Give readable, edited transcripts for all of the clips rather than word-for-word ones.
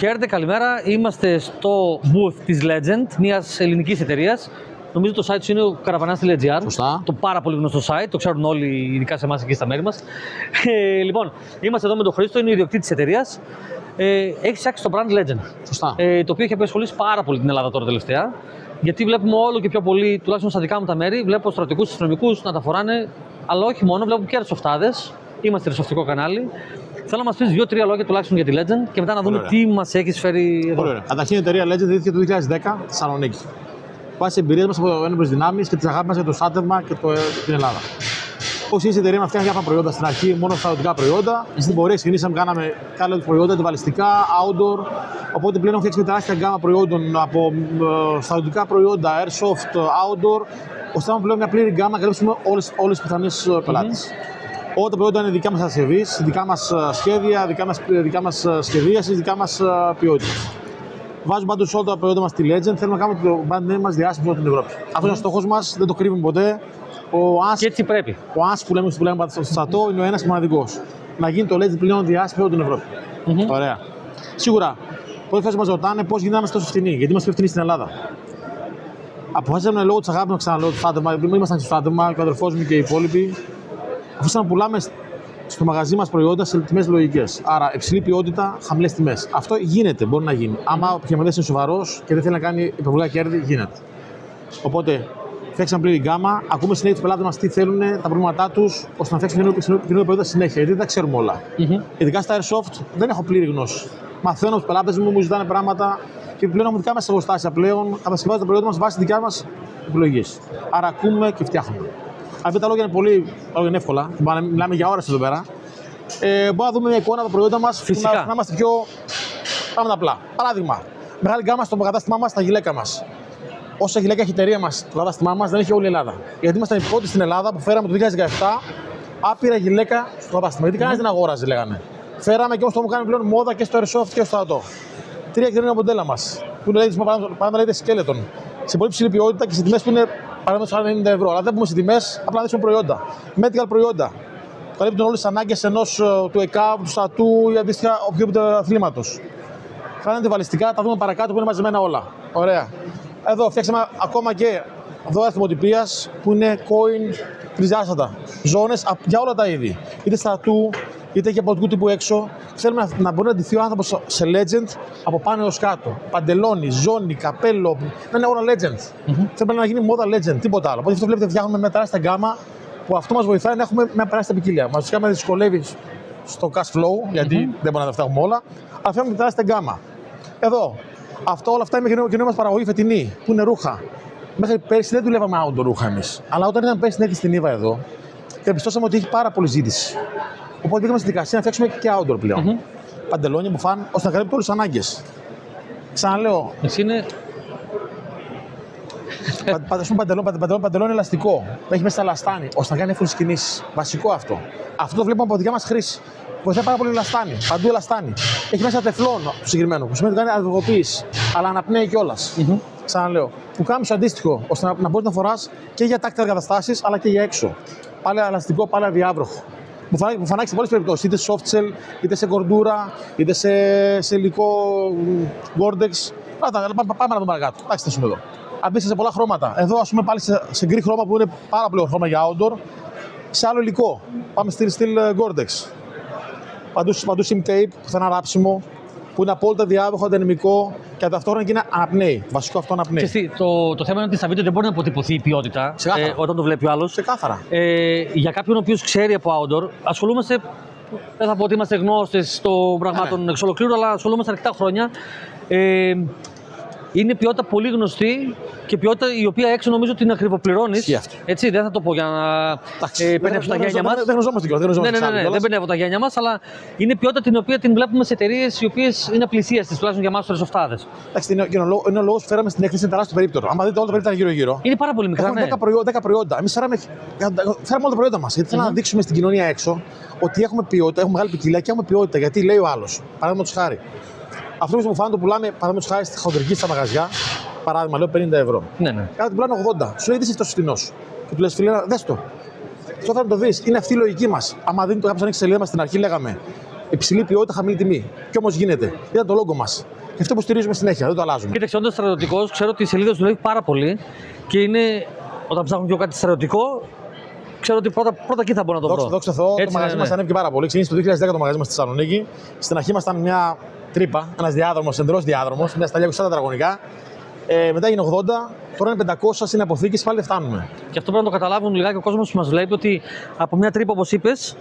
Χαίρετε, καλημέρα. Είμαστε στο booth της Legend, μιας ελληνικής εταιρείας. Νομίζω το site σου είναι ο caravanas.gr. Σωστά. Το πάρα πολύ γνωστό site, το ξέρουν όλοι, ειδικά σε εμάς εκεί στα μέρη μας. Λοιπόν, είμαστε εδώ με τον Χρήστο, είναι ο ιδιοκτήτης της εταιρείας. Έχει φτιάξει το brand Legend. Σωστά. Το οποίο έχει απασχολήσει πάρα πολύ την Ελλάδα τώρα τελευταία. Γιατί βλέπουμε όλο και πιο πολύ, τουλάχιστον στα δικά μου τα μέρη, βλέπω στρατιωτικούς και αστυνομικούς να τα φοράνε, αλλά όχι μόνο, βλέπω και αεροσοφτάδες. Είμαστε αεροσοφτικό κανάλι. Θέλω να μας πεις 2-3 λόγια τουλάχιστον για τη Legend και μετά να δούμε τι μας έχεις φέρει εδώ. Πολύ ωραία. Καταρχήν η εταιρεία Legend ιδρύθηκε το 2010 στη Θεσσαλονίκη. Βάσει εμπειρίες μας από ένοπλες δυνάμεις και τη αγάπη μας για το στράτευμα και την Ελλάδα. Ως η εταιρεία μας φτιάχνει διάφορα προϊόντα στην αρχή, μόνο στρατιωτικά προϊόντα. Στην πορεία ξεκινήσαμε, κάναμε άλλα προϊόντα, αντιβαλιστικά, outdoor. Οπότε πλέον έχουμε φτιάξει μια τεράστια γκάμα προϊόντων από στρατιωτικά προϊόντα, airsoft, outdoor, ώστε να πλέον μια πλήρη γκάμα να καλύψουμε όλες τις πιθανές πελάτες. Όλα τα προϊόντα είναι δικά μας κατασκευή, δικά μας σχέδια, δικά μας σχεδίαση, δικά μας ποιότητα. Βάζουμε πάντως όλα τα προϊόντα μας στη Legend. Θέλουμε να κάνουμε το brand name μας διάσημο σε όλη την Ευρώπη. Αυτό είναι ο στόχος μας, δεν το κρύβουμε ποτέ. Και έτσι πρέπει. Ο ASP που λέμε στο στρατό είναι ο ένας μοναδικός. Να γίνει το Legend πλέον διάσημο σε όλη την Ευρώπη. Ωραία. Σίγουρα, πολλές φορές μας ρωτάνε πώς γίναμε τόσο φθηνοί, γιατί είμαστε πιο φθηνοί στην Ελλάδα. Αποφάσισαμε λόγω της αγάπης μας, ξαναλέω, το στράτευμα, ήμασταν στο στράτευμα και ο αδερφός μου και οι υπόλοιποι. Αφήσαμε να πουλάμε στο μαγαζί μας προϊόντα σε τιμές λογικές. Άρα, υψηλή ποιότητα, χαμηλές τιμές. Αυτό γίνεται, μπορεί να γίνει. Άμα ο επιχειρηματίας είναι σοβαρός και δεν θέλει να κάνει υπερβολικά κέρδη, γίνεται. Οπότε, φτιάξαμε πλήρη γκάμα, ακούμε συνέχεια τους πελάτες μας τι θέλουν, τα προβλήματά τους, ώστε να φτιάξουμε καινούργια προϊόντα συνέχεια. Γιατί δεν τα ξέρουμε όλα. Ειδικά στα airsoft δεν έχω πλήρη γνώση. Μαθαίνω από τους πελάτες μου ζητάνε πράγματα και πλέον έχουμε δικά μας εργοστάσια πλέον, κατασκευάζουμε τα προϊόντα μας βάσει δικιά μας επιλογής. Άρα, ακούμε και φτιάχνουμε. Αυτά τα λόγια είναι πολύ εύκολα. Μιλάμε για ώρες εδώ πέρα. Μπορούμε να δούμε μια εικόνα από τα προϊόντα μας. Φυσικά. Να είμαστε πιο. Πάμε απλά. Παράδειγμα, μεγάλη γκάμα στο κατάστημά μας, τα γυλαίκα μας. Όσα γυλαίκα έχει η εταιρεία μας, το κατάστημά μας δεν έχει όλη η Ελλάδα. Γιατί ήμασταν οι πρώτοι στην Ελλάδα που φέραμε το 2017 άπειρα γυλαίκα στο κατάστημα. Γιατί κανένας δεν αγόραζε, λέγανε. Φέραμε και όμως το έχουμε κάνει πλέον μόδα και στο airsoft και στο στρατό. 3 εκκρεμμένα μοντέλα μας. Που λέγεται skeleton. Σε πολύ ψηλή ποιότητα και σε τιμές που είναι παραδείγματος 90 ευρώ. Αλλά δεν πούμε σε τιμές, απλά δείξουμε προϊόντα. Medical προϊόντα. Καλύπτουν όλες τις ανάγκες του ΕΚΑΒ, του στρατού ή αντίστοιχα οποιοδήποτε αθλήματος. Κάνετε βαλιστικά, τα δούμε παρακάτω που είναι μαζεμένα όλα. Ωραία. Εδώ φτιάξαμε ακόμα και δώρα θυμοτυπίας που είναι coin τρισδιάστατα. Ζώνες για όλα τα είδη. Είτε στρατού, είτε και πολιτικού τύπου έξω. Θέλουμε να μπορεί να ντυθεί ο άνθρωπος σε Legend από πάνω έως κάτω. Παντελόνι, ζώνη, καπέλο. Να είναι όλα Legend. Θέλουμε να γίνει μόδα Legend, τίποτα άλλο. Οπότε αυτό βλέπετε, φτιάχνουμε μια τεράστια γκάμα που αυτό μας βοηθάει να έχουμε μια τεράστια ποικιλία. Μας φυσικά με δυσκολεύει στο cash flow, γιατί δεν μπορούμε να τα φτιάχνουμε όλα. Αλλά φτιάχνουμε μια τεράστια γκάμα. Εδώ. Όλα αυτά είναι καινούργια μας παραγωγή φετινή, που είναι ρούχα. Μέχρι πέρσι δεν δουλεύαμε outdoor ρούχα εμείς. Αλλά όταν ήταν πέρσι στην στην Ήβα εδώ, διαπιστώσαμε ότι έχει πάρα πολλή ζήτηση. Οπότε πήγαμε στη δικασία να φτιάξουμε και outdoor πλέον. Παντελόνια, μπουφάν, ώστε να καλύπτει όλες τις ανάγκες. Ξαναλέω. Εσύ είναι. Παντελόνι ελαστικό. Έχει μέσα λαστάνι, ώστε να κάνει εύκολες κινήσεις. Βασικό αυτό. Αυτό το βλέπουμε από δικιά μας χρήση. Βοηθάει πάρα πολύ λαστάνι. Παντού ελαστάνι. Έχει μέσα τεφλόν το συγκεκριμένο, που σημαίνει ότι κάνει αδεργοποίηση. Αλλά αναπνέει κιόλας. Ξαναλέω. Που κάμισο αντίστοιχο, ώστε να μπορεί να φοράς και για τάκτιες καταστάσεις, αλλά και για έξω. Πάλι ελαστικό, πάλι αδιάβροχο. Που φανάξει σε πολλές περιπτώσεις, είτε soft shell, είτε σε κορντούρα, είτε σε υλικό Gore-Tex. Πάμε να δούμε παρακάτω. Εντάξει, θα εδώ. Αντίστοιχα σε πολλά χρώματα. Εδώ, ας πούμε, πάλι σε γκρι χρώμα που είναι πάρα πολύ χρώμα για outdoor. Σε άλλο υλικό. Πάμε στυλ Gore-Tex. Παντού sim tape που θα είναι ανάψιμο, που είναι απόλυτα διάβοχο, αντενεμικό και ταυτόχρονα και είναι αναπνέει. Βασικό αυτό αναπνέει. Το θέμα είναι ότι στα βίντεο δεν μπορεί να αποτυπωθεί η ποιότητα όταν το βλέπει ο άλλος. Ξεκάθαρα. Για κάποιον ο οποίος ξέρει από outdoor, ασχολούμαστε. Δεν θα πω ότι είμαστε γνώστες των πραγμάτων εξ ολοκλήρου, αλλά ασχολούμαστε αρκετά χρόνια. Είναι ποιότητα πολύ γνωστή και ποιότητα η οποία έξω νομίζω ότι την ακριβοπληρώνεις. Έτσι, δεν θα το πω για να πενεύσω τα γένια μας. Δεν γνωζόμαστε κιόλας. Δεν πενεύω τα γένια μας, αλλά είναι ποιότητα την οποία την βλέπουμε σε εταιρείες οι οποίες είναι απλησίαστες, τουλάχιστον για εμάς τους αεροσοφτάδες. Εντάξει, είναι ο λόγος που φέραμε στην έκθεση, είναι τεράστιο περίπτωρο. Αν δείτε όλα τα περίπτωρα γύρω-γύρω. Είναι πάρα πολύ μικρά. Έχουμε 10 προϊόντα. Εμείς φέραμε όλα τα προϊόντα μας. Γιατί θέλουμε να δείξουμε στην κοινωνία έξω ότι έχουμε ποιότητα, έχουμε μεγάλη ποικιλία και έχουμε ποιότητα. Γιατί λέει ο άλλος. Παραδείγματος χάρη. Αυτό που φάνηκε το πουλάμε, παραδείγματος χάρη στη χοντρική στα μαγαζιά, παράδειγμα, λέω 50 ευρώ. Κάτι πουλάνε 80. Σου λέει τι είσαι τόσο φθηνός. Και του λες, φίλε, δες το. Αυτό θα το δεις. Είναι αυτή η λογική μας. Άμα δίνει το κάποιο ανοίξει σελίδα μας στην αρχή, λέγαμε υψηλή ποιότητα, χαμηλή τιμή. Και όμως γίνεται. Ήταν το λόγο μας. Και αυτό που στηρίζουμε συνέχεια, δεν το αλλάζουμε. Κοίταξε, όντως στρατιωτικός, ξέρω ότι η σελίδα σου δουλεύει πάρα πολύ και είναι, όταν ψάχνω και εγώ κάτι στρατιωτικό, ξέρω ότι πρώτα εκεί θα μπορώ να το βρω. Δόξα τω Θεώ, το Έτσι, μαγαζί μας ανέβηκε πάρα πολύ. Ξεκίνησε το 2010 το μαγαζί μας στη Θεσσαλονίκη. Στην αρχή ήμασταν μια τρύπα, ένας διάδρομος, εντελώς διάδρομος, μια σταλιά 20 τετραγωνικά. Μετά έγινε 80, τώρα είναι 500, είναι αποθήκες, πάλι δεν φτάνουμε. Και αυτό πρέπει να το καταλάβουν λιγάκι ο κόσμος που μας βλέπει, ότι από μια τρύπα, όπως είπες,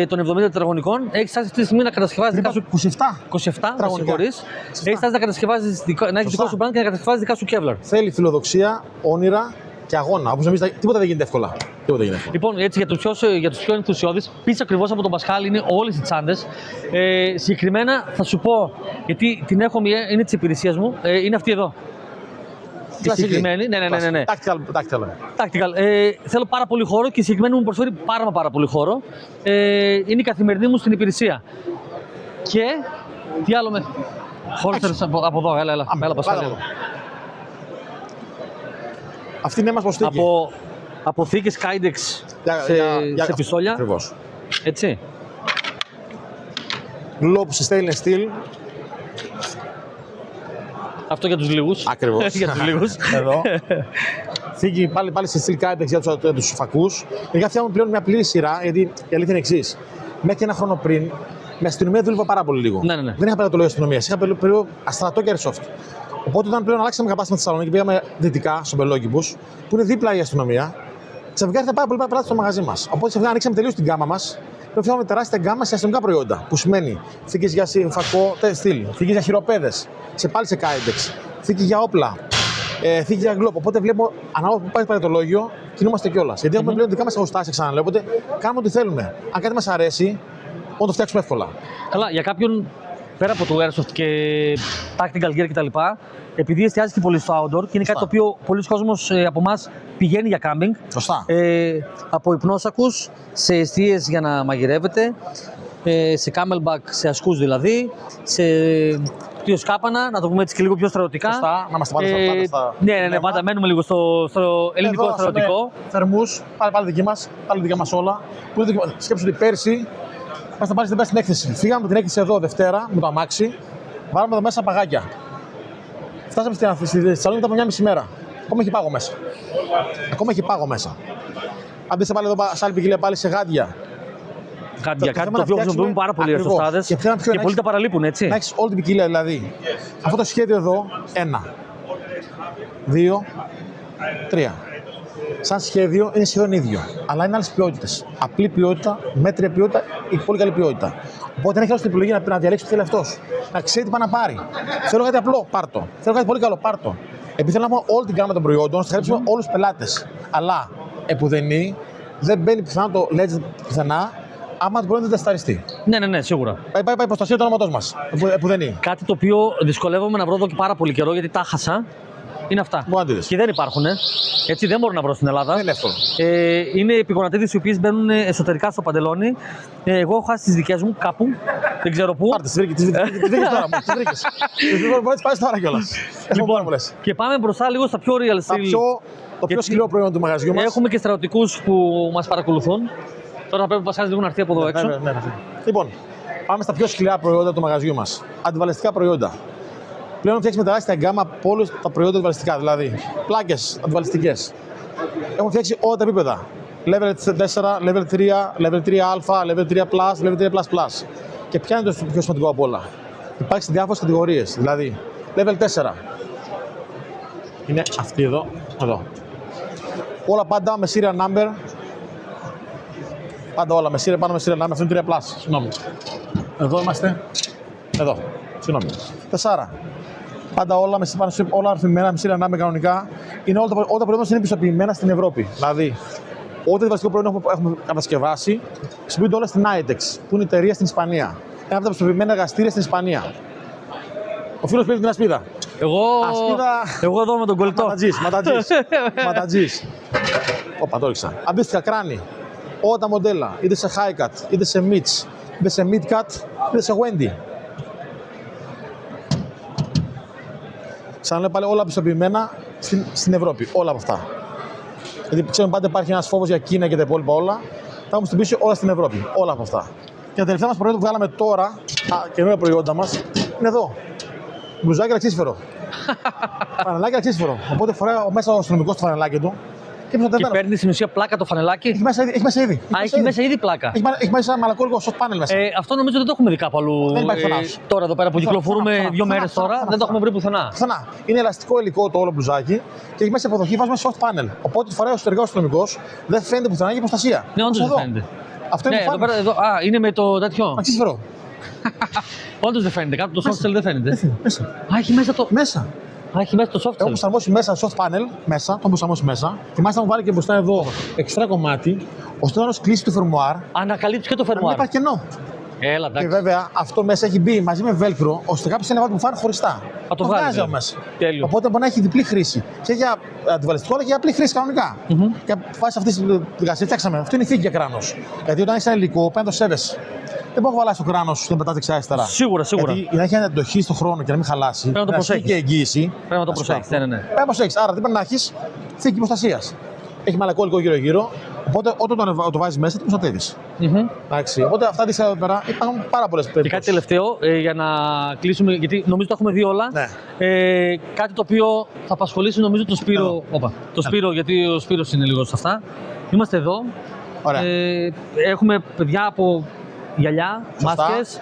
των 70 τετραγωνικών, έχεις φτάσει αυτή τη στιγμή να κατασκευάζεις δικά σου. 27. 27, συγχωρείς. Έχεις φτάσει να κατασκευάζεις, να έχεις δικό σου brand και να κατασκευάζεις δικά σου Kevlar. Θέλει φιλοδοξία, όνειρα και αγώνα. Όπως νομίζετε, τίποτα δεν γίνεται εύκολα. Τίποτα γίνεται εύκολα. Λοιπόν, έτσι για τους πιο ενθουσιώδεις, πίσω ακριβώς από τον Πασχάλη είναι όλες οι τσάντες. Συγκεκριμένα θα σου πω, γιατί την έχω μία, είναι της υπηρεσίας μου, είναι αυτή εδώ. Η συγκεκριμένη, ναι. Tactical. Θέλω πάρα πολύ χώρο και η συγκεκριμένη μου προσφέρει πάρα πολύ χώρο. Είναι η καθημερινή μου στην υπηρεσία. Και τι άλλο με. Χώρο από εδώ, έλα Πασχάλη. Αυτή είναι μας προστίκη. Από θήκες Kydex σε πιστόλια. Ακριβώς. Έτσι. Globes stainless steel. Αυτό για τους λίγους. Ακριβώς. Για τους λίγους. Εδώ. Θήκη πάλι σε steel Kydex για τους φακούς. Γενικά φτιάχνουμε πλέον μια πλήρη σειρά, γιατί η αλήθεια είναι εξής. Μέχρι και ένα χρόνο πριν, με αστυνομία δούλευα πάρα πολύ λίγο. Ναι. Δεν είχα πελατολόγιο αστυνομία, είχα πελατολόγιο στρατό και airsoft. Οπότε όταν πλέον αλλάξαμε κατάστημα στη Θεσσαλονίκη, πήγαμε δυτικά, στον Πελόκηπους, που είναι δίπλα η αστυνομία, ξαφνικά ήρθε πάρα πολύ πελάτη στο μαγαζί μας. Οπότε ξαφνικά ανοίξαμε τελείως την γκάμα μας. Πρέπει να τεράστια γκάμα σε αστυνομικά προϊόντα. Που σημαίνει θήκες για φακό, στυλ, θήκες για χειροπέδες, πάλι σε Kydex, θήκη για όπλα, θήκη για γκλόπ. Οπότε βλέπω ανάλογα που πάει το πελατολόγιο, κινούμαστε κιόλας. Γιατί έχουμε πλέον δικά μας εργοστάσια, ξαναλέω. Οπότε κάνουμε ό,τι θέλουμε. Αν κάτι μας αρέσει, μπορούμε να το φτιάξουμε εύκολα. Καλά, για κάποιον πέρα από το airsoft και tactical gear κτλ., επειδή εστιάζει και πολύ στο outdoor και είναι κάτι το οποίο πολλοί κόσμος από εμάς πηγαίνει για κάμπινγκ. Σωστά. Από υπνόσακους σε εστίες για να μαγειρεύετε, σε camelback, σε ασκούς δηλαδή, σε σκάπανα, να το πούμε έτσι και λίγο πιο στρατιωτικά. Σωστά, να είμαστε πάντα στα. Ναι, πάντα μένουμε λίγο στο ελληνικό στρατιωτικό. Θερμούς, πάλι δική μας όλα. Σκέψου ότι πέρσι είμαστε πάλι στην έκθεση. Φύγαμε από την έκθεση εδώ Δευτέρα με το αμάξι, βάλαμε εδώ μέσα παγάκια. Φτάσαμε στη Θεσσαλονίκη από μια μισή μέρα. Ακόμα έχει πάγο μέσα. Αν δείτε πάλι εδώ σε άλλη ποικιλία, πάλι σε γάντια. Κάτι το οποίο χρησιμοποιούμε πάρα πολύ οι αεροσοστάδες και πολλοί τα παραλείπουν, έτσι. Να έχεις όλη την ποικιλία δηλαδή. Αυτό το σχέδιο εδώ, 1, 2, 3. Σαν σχέδιο είναι σχεδόν ίδιο, αλλά είναι άλλες ποιότητες. Απλή ποιότητα, μέτρια ποιότητα ή πολύ καλή ποιότητα. Οπότε δεν έχει άλλο την επιλογή να διαλέξει τι θέλει αυτός. Να ξέρει τι πάει να πάρει. Θέλω κάτι απλό, πάρτο. Θέλω κάτι πολύ καλό, πάρτο. Επειδή θέλω να έχουμε όλη την γάμα των προϊόντων, θα καλύψουμε όλους τους πελάτες. Αλλά επουδενή δεν μπαίνει πιθανά το legend πουθενά, άμα το προϊόντο δεν τεσταριστεί. Ναι, σίγουρα. Πάει προστασία του όνοματός μας. Επουδενή. Κάτι το οποίο δυσκολεύομαι να βρω εδώ και πάρα πολύ καιρό, γιατί τα χάσα. Είναι αυτά. Και δεν υπάρχουν. Έτσι δεν μπορώ να βρω στην Ελλάδα. Δεν είναι εύκολο. Είναι επιγονατίδες οι οποίες μπαίνουν εσωτερικά στο παντελόνι. Εγώ έχω χάσει τις δικές μου κάπου. Δεν ξέρω πού. Πάρτε, τις βρήκες τώρα. Τις βρήκες. Μπορεί να τις τώρα κιόλας. Και πάμε μπροστά λίγο στα πιο real steel. Το πιο σκληρό προϊόν του μαγαζιού μας. Έχουμε και στρατιωτικούς που μας παρακολουθούν. Τώρα πρέπει ο Πασχάλης λίγο να έρθει από εδώ έξω. Ναι. Λοιπόν, πάμε στα πιο σκληρά προϊόντα του μαγαζιού μας. Αντιβαλιστικά προϊόντα. Πλέον φτιάξουμε τεράστια γκάμα από όλους τα προϊόντα αντιβαλιστικά, δηλαδή πλάκες αντιβαλιστικές. Έχουμε φτιάξει όλα τα επίπεδα. Level 4, Level 3, Level 3α, Level 3+, Level 3++. Και ποια είναι το πιο σημαντικό από όλα. Υπάρχει σε διάφορες κατηγορίες, δηλαδή Level 4. Είναι αυτή εδώ. Όλα πάντα με serial number. Πάντα όλα πάνω με serial number, αυτό είναι 3+. Συγγνώμη. Εδώ είμαστε. Εδώ. Συγγνώμη. 4. Πάντα όλα αρθμημένα με serial number κανονικά. Είναι όλα τα προϊόντα είναι πιστοποιημένα στην Ευρώπη. Δηλαδή, ό,τι βασικό προϊόν έχουμε κατασκευάσει, χρησιμοποιούνται όλα στην ITEX, που είναι η εταιρεία στην Ισπανία. Ένα από τα πιστοποιημένα εργαστήρια στην Ισπανία. Ο φίλος πήρε την ασπίδα. Εγώ εδώ με τον κολλητό. Ματατζής. Όπα, το ρίξα. Αντίστοιχα, κράνη. Όλα τα μοντέλα, είτε σε high cut, είτε σε mid, είτε σε mid cut, είτε σε Wendy. Ξαναλέω πάλι όλα πιστοποιημένα στην Ευρώπη. Όλα από αυτά. Γιατί ξέρουμε πάντα υπάρχει ένας φόβος για Κίνα και τα υπόλοιπα όλα. Θα έχουμε στην πίσω όλα στην Ευρώπη. Όλα από αυτά. Και τα τελευταία μας προϊόντα που βγάλαμε τώρα, καινούργια προϊόντα μας, είναι εδώ. Μπλουζάκι αξίσφαιρο. Φανελάκι αξίσφαιρο. Οπότε φοράει μέσα ο αστυνομικός το φανελάκι του. Και παίρνει στην ουσία πλάκα το φανελάκι. Έχει μέσα ήδη. Έχει μέσα ήδη πλάκα. Έχει μέσα μαλακόλικο soft panel μέσα. Αυτό νομίζω δεν το έχουμε δει κάπου αλλού. Δεν υπάρχει τώρα εδώ πέρα που κυκλοφορούμε 2 μέρες τώρα, δεν το έχουμε βρει πουθενά. Πουθενά. Είναι ελαστικό υλικό το όλο μπλουζάκι και έχει μέσα υποδοχή, βάζουμε soft panel. Οπότε φοράει ο εσωτερικό αστυνομικό, δεν φαίνεται πουθενά για προστασία. Ναι, όντως δεν φαίνεται. Αυτό είναι εδώ πέρα, είναι με το τέτοιο. Αξίσφαιρο. Όντως δεν φαίνεται, κάτω το soft shell δεν φαίνεται. Μέσα. Έχει μέσα το. Μέσα. Έχει μέσα το soft shell. Έχω προσαρμόσει μέσα soft panel, μέσα, το έχω προσαρμόσει μέσα. Και μάλιστα μου βάλει και μπροστά εδώ εξτρά κομμάτι, ώστε να κλείσει το φερμουάρ. Ανακαλύψει και το Δεν φερμουάρ. υπάρχει κενό. Έλα, εντάξει. Και βέβαια αυτό μέσα έχει μπει μαζί με velcro, ώστε κάποιο θέλει να βάλει μπουφάν χωριστά. Θα το βγάζει από μέσα. Τέλειο. Οπότε μπορεί να έχει διπλή χρήση. Και για αντιβαλιστικό, αλλά και για απλή χρήση κανονικά. Και βάσει αυτή τη διαδικασία φτιάξαμε. Αυτό είναι η θήκη για κράνος. Γιατί όταν έχει ένα υλικό, πρέπει να το σέβεσαι. Δεν μπορεί να βάλει το κράνος και να πετάς δεξιά-αριστερά. Σίγουρα. Γιατί για να έχει αντοχή στον χρόνο και να μην χαλάσει, πρέπει να το προσέχεις. Και εγγύηση. Πρέπει να το προσέχεις. Ναι. Πρέπει να προσέχεις. Άρα δεν πρέπει να έχει θήκη προστασίας. Έχει μαλακόλικο γύρω-γύρω. Οπότε όταν το βάζει μέσα, το προστατεύεις. Εντάξει. Οπότε αυτά αντίστοιχα εδώ πέρα υπάρχουν πάρα πολλές περιπτώσεις. Και κάτι τελευταίο για να κλείσουμε, γιατί νομίζω το έχουμε δει όλα. Ναι. Κάτι το οποίο θα απασχολήσει νομίζω τον Σπύρο. Το Σπύρο, γιατί ο Σπύρος είναι λίγο σε αυτά. Είμαστε εδώ. Ωραία. Έχουμε παιδιά από γυαλιά, Σωστά. μάσκες,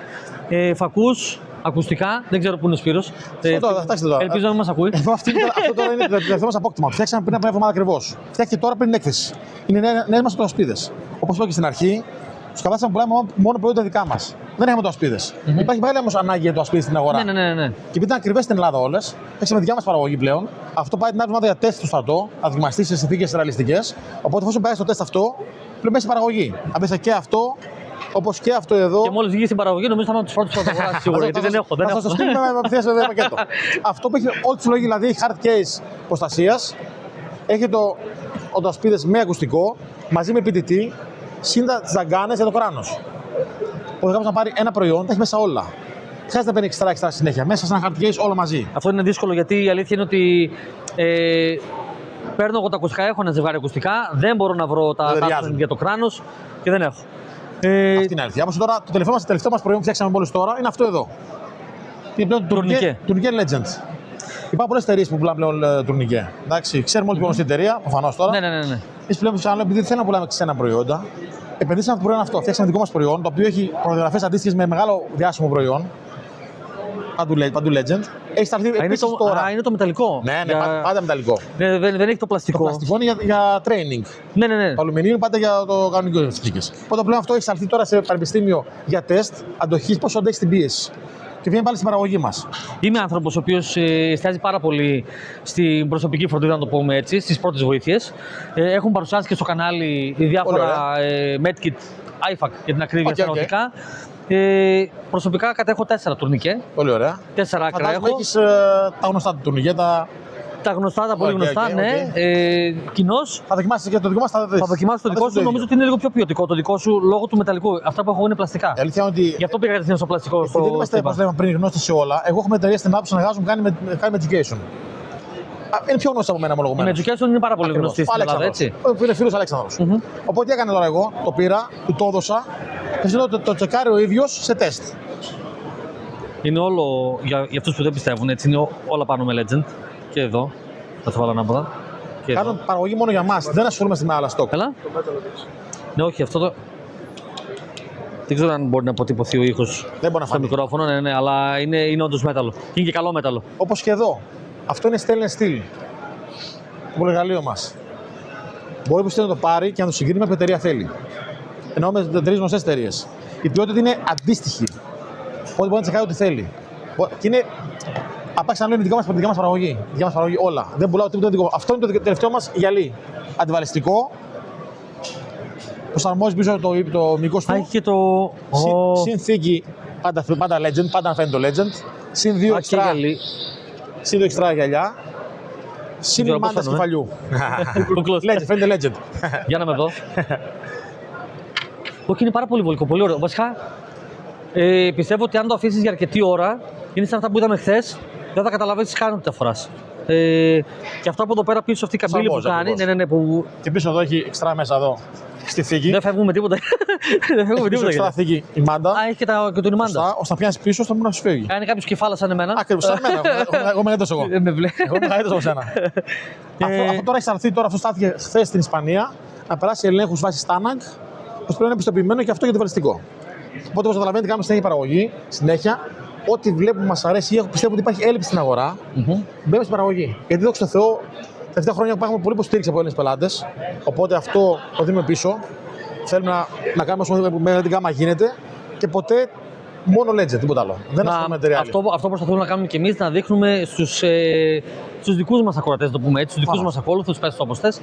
φακούς, ακουστικά. Δεν ξέρω πού είναι ο Σπύρος. Τώρα. Ελπίζω να μην μας ακούει. Αυτό τώρα είναι το τελευταίο μας απόκτημα. Φτιάξαμε πριν από μια εβδομάδα ακριβώς. Φτιάχτηκε τώρα πριν την έκθεση. Είναι νέες μας τοασπίδες. Όπως είπα και στην αρχή, τους καβάτσαμε που πουλάμε μόνο προϊόντα δικά μας. Δεν έχουμε τοασπίδες. Υπάρχει μεγάλη όμως ανάγκη για τοασπίδες στην αγορά. Ναι. Και επειδή ήταν ακριβές στην Ελλάδα όλες, έχουμε δικιά μας παραγωγή πλέον. Αυτό πάει την άλλη εβδομάδα για τεστ στο στρατό, να δοκιμαστεί σε συνθήκες ρεαλιστικές. Οπότε εφόσον πάει στο τεστ αυτό, πλέον μέσα στην παραγωγή. Απέσα και αυτό. Όπως και αυτό εδώ. Και μόλις βγει στην παραγωγή, νομίζω θα είμαι από τους πρώτους που θα το αγοράσει σίγουρα. Γιατί δεν έχω. Θα σας το στείλουμε με απευθείας βέβαια πακέτο. Αυτό που έχει όλη τη συλλογή, δηλαδή έχει hard case προστασίας, έχει το οτασπίδες με ακουστικό, μαζί με PTT, σύντα τις δαγκάνες για το κράνος. Οπότε κάποιος να πάρει ένα προϊόν, τα έχει μέσα όλα. Δεν χρειάζεται να παίρνει εξτρά συνέχεια. Μέσα σε ένα hard case όλα μαζί. Αυτό είναι δύσκολο γιατί η αλήθεια είναι ότι παίρνω εγώ τα ακουστικά, έχω ένα ζευγάρι ακουστικά, δεν μπορώ να βρω τα τάξη για το κράνος και δεν έχω. Αυτή είναι η αλήθεια. Όπως τώρα, το τελευταίο μας προϊόν που φτιάξαμε μόλις τώρα είναι αυτό εδώ. Είναι πλέον τουρνικέ Legend. Υπάρχουν πολλές εταιρείες που πουλάνε πλέον τουρνικέ. Εντάξει, ξέρουμε όλοι ποιο είναι η εταιρεία, προφανώς τώρα. Ναι. Εμείς πλέον ψάχνουμε, επειδή θέλουμε να πουλάμε ξένα προϊόντα, επενδύσαμε το προϊόν αυτό. Φτιάξαμε δικό μας προϊόν, το οποίο έχει προδιαγραφές αντίστοιχες με μεγάλο διάσημο προϊόν. Παντού Legend. Έχει σταθεί επίσης τώρα. Είναι το μεταλλικό. Ναι, πάντα μεταλλικό. Ναι, δεν έχει το πλαστικό. Το πλαστικό είναι για training. Ναι. Το αλουμινίο είναι πάντα για το κανονικό συνθήκες. Οπότε πλέον αυτό έχει σταλθεί τώρα σε πανεπιστήμιο για τεστ αντοχής, πόσο αντέχει στην πίεση. Και βγαίνει πάλι στην παραγωγή μας. Είμαι άνθρωπος ο οποίος εστιάζει πάρα πολύ στην προσωπική φροντίδα, να το πούμε έτσι, στις πρώτες βοήθειες. Έχουν παρουσιάσει και στο κανάλι διάφορα medkit, IFAC για την ακρίβεια θεραπευτικά. Προσωπικά κατέχω 4 τουρνικέ. Πολύ ωραία. 4 άκρα έχω. Έχεις τα γνωστά του τουρνικέ, τα γνωστά, τα πολύ γνωστά, ναι. Κοινώς. Θα δοκιμάσεις και το δικό μας, θα δοκιμάσεις το δικό σου. Νομίζω ότι είναι λίγο πιο ποιοτικό το δικό σου λόγω του μεταλλικού. Αυτά που έχω είναι πλαστικά. Η αλήθεια είναι ότι. Γι' αυτό πήγα κατευθείαν στο πλαστικό. Δεν είμαστε, όπως λέγαμε πριν, γνώστες σε όλα. Εγώ έχω εταιρεία στην άποψη να εργάζομαι κάνει education. Είναι πιο γνωστή από μένα ομολογουμένως. Η education είναι πάρα πολύ γνωστή στην Ελλάδα, έτσι. Που είναι φίλος Αλέξανδρος. Οπότε τι έκανα τώρα εγώ, το πήρα, του το έδωσα και το τσεκάρει ο ίδιος σε τεστ. Είναι όλο, για αυτούς που δεν πιστεύουν, έτσι, είναι όλα πάνω με Legend. Και εδώ, θα το βάλω ανάποδα. Κάνω παραγωγή μόνο για μας, δεν ασχολούμαστε με άλλα στόκ. Καλά. Ναι, όχι, αυτό το... Δεν ξέρω αν μπορεί να αποτυπωθεί ο ήχος στο μικρόφωνο, ναι, αλλά είναι όντως μέταλλο. Είναι και καλό μέταλλο. Όπως και εδώ. Αυτό είναι stainless steel. Το εργαλείο μας. Μπορεί που να το πάρει και να το συγκρίνει με ποια εταιρεία θέλει. Εννοώ με εταιρείες γνωστές εταιρείες. Η ποιότητα είναι αντίστοιχη. Οπότε μπορεί να τσεκάρει ό,τι θέλει. Και είναι. Απάξε να λέμε δικά μας παραγωγή. Δικά μας παραγωγή όλα. Δεν πουλάω τίποτα δικό. Αυτό είναι το τελευταίο μας γυαλί. Αντιβαλιστικό. Προσαρμόζει πίσω το μήκος του. Έχει και το. Συνθήκη πάντα Legend, πάντα να φαίνεται το Legend. Συν 2 εξτρά. Συν 2 εξτρά γυαλιά. Συν η μάντα κεφαλιού. Legend, φαίνεται Legend. Για να με δω. Όχι, είναι πάρα πολύ βολικό, πολύ ωραίο. Βασικά, πιστεύω ότι αν το αφήσεις για αρκετή ώρα, είναι σαν αυτά που είδαμε χθες, δεν θα καταλαβαίνεις καν ότι τα φοράς. Και αυτό από εδώ πέρα πίσω, αυτή η καμπύλη που Σαρμόζα, κάνει. ακριβώς. Ναι, που Και πίσω εδώ έχει εξτρά μέσα εδώ στη θήκη. δεν φεύγουμε τίποτα. Δεν φεύγουμε Πίσω τίποτα. εξτρά θήκη η μάντα. Α, έχει και τον ημάντα. Σωστά, ώστε να πιάσει πίσω, ώστε να σου φύγει. Κάνει κάποιο κεφάλα σαν εμένα. Ακριβώς, σαν εμένα. Εγώ μεγαλύτερος εγώ. Με βλέπει. Εγώ είμαι μεγαλύτερος από σένα. Αυτό τώρα έχει σταθεί, τώρα αυτό στάθηκε χθες στην Ισπανία να περάσει ελέγχους βάσει Στάναγκ, ώστε πλέον είναι πιστοποιημένο και αυτό για το βαλιστικό. Οπότε, όπως καταλαβαίνετε, κάνουμε συνέχεια παραγωγή, συνέχεια. Ό,τι βλέπουμε μας αρέσει ή πιστεύω ότι υπάρχει έλλειψη στην αγορά, μπαίνουμε στην παραγωγή. Γιατί δόξα τω Θεώ, τα τελευταία χρόνια έχουμε πολύ υποστήριξη από Έλληνες πελάτες. Οπότε αυτό το δίνουμε πίσω. Θέλουμε να κάνουμε όσο μεγαλύτερη γάμα γίνεται και ποτέ μόνο legend, τίποτα άλλο. Δεν ασχολούμαι με εταιρεία. Αυτό προσπαθούμε να κάνουμε και εμείς, να δείχνουμε στους δικούς μας ακροατές, το πούμε έτσι, στους δικούς μας ακόλουθους, πες το όπως θες,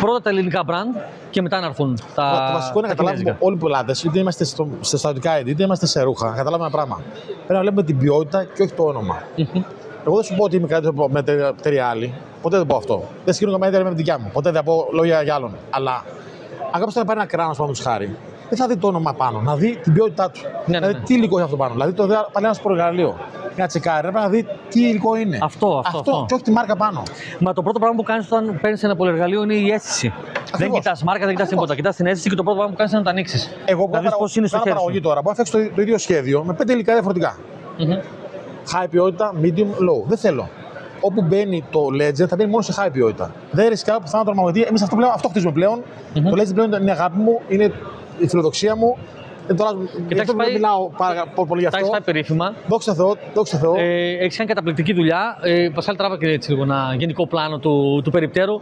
πρώτα τα ελληνικά brand και μετά να έρθουν τα. Το βασικό είναι να καταλάβουμε όλοι οι πελάτες, είτε είμαστε σε στρατιωτικά είδη, είτε είμαστε σε ρούχα, να καταλάβουμε ένα πράγμα. Πρέπει να βλέπουμε την ποιότητα και όχι το όνομα. Εγώ δεν σου πω ότι είμαι καλύτερο με εταιρεία άλλη. Ποτέ δεν πω αυτό. Δεν συγκρίνω καμία εταιρεία με την δικιά μου. Ποτέ δεν πω λόγια για άλλον. Αλλά αν κάποιο θέλει να πάρει ένα κράνο πάνω του χάρη, δεν θα δει το όνομα πάνω, να δει την ποιότητά του. Δηλαδή τι υλικό έχει αυτό πάνω. Δηλαδή το πάλι ένα προεργαλείο. Για να τσεκάρει, πρέπει να δει τι υλικό είναι. Αυτό. Και όχι τη μάρκα πάνω. Μα το πρώτο πράγμα που κάνει όταν παίρνει ένα πολυεργαλείο είναι η αίσθηση. Δεν κοιτά μάρκα, δεν κοιτά τίποτα. Κοιτά την αίσθηση και το πρώτο πράγμα που κάνει είναι να το ανοίξει. Εγώ μπορώ να παραγωγή τώρα. Μπορώ να φτιάξω το ίδιο σχέδιο με 5 υλικά διαφορετικά. High ποιότητα, medium, low. Δεν θέλω. Όπου μπαίνει το Legend θα μπαίνει μόνο σε high ποιότητα. Δεν ρισκάρω που θα είναι το όνομα. Εμείς αυτό χτίζουμε πλέον. Το Legend πλέον είναι η αγάπη μου, είναι η φιλοδοξία μου. Τώρα δεν μιλάω πολύ γι' αυτό. Τα έχεις πάει περίφημα. Δόξα τω Θεώ. Έχεις κάνει καταπληκτική δουλειά. Πασχάλη, τράβα και έτσι λίγο ένα γενικό πλάνο του περιπτέρου.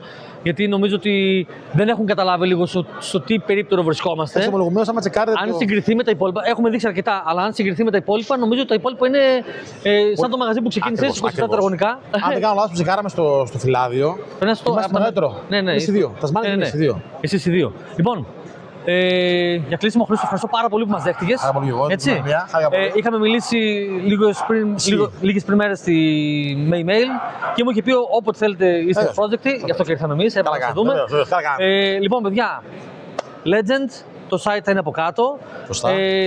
Γιατί νομίζω ότι δεν έχουν καταλάβει λίγο στο τι περίπτερο βρισκόμαστε. Έτσι ομολογουμένως, άμα τσεκάρετε. Αν συγκριθεί με τα υπόλοιπα, έχουμε δείξει αρκετά, αλλά αν συγκριθεί με τα υπόλοιπα, νομίζω ότι τα υπόλοιπα είναι σαν το μαγαζί που ξεκίνησε 24 τετραγωνικά. Αν δεν κάνω λάθος, που τσεκάραμε στο Φυλάδιο. Είμαστε μεγαλύτερο. Ναι, εσείς οι δύο. Τα σμάνια είναι εσείς οι δύο. Εσείς οι δύο. Λοιπόν, για κλείσιμο, Χρήστο, ευχαριστώ πάρα πολύ που μας δέχτηκες. Έτσι. Είχαμε μιλήσει λίγες πριν μέρες με email και μου είχε πει όποτε θέλετε είστε project, γι' αυτό και ήρθαμε εμείς, έπρεπε να σε δούμε. Λοιπόν, παιδιά, Legend, το site θα είναι από κάτω.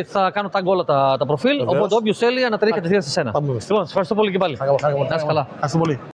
Θα κάνω tag όλα τα προφίλ, οπότε όποιος θέλει ανατερεί κατευθείαν σε σένα. Λοιπόν, σας ευχαριστώ πολύ και πάλι. Να είσαι καλά.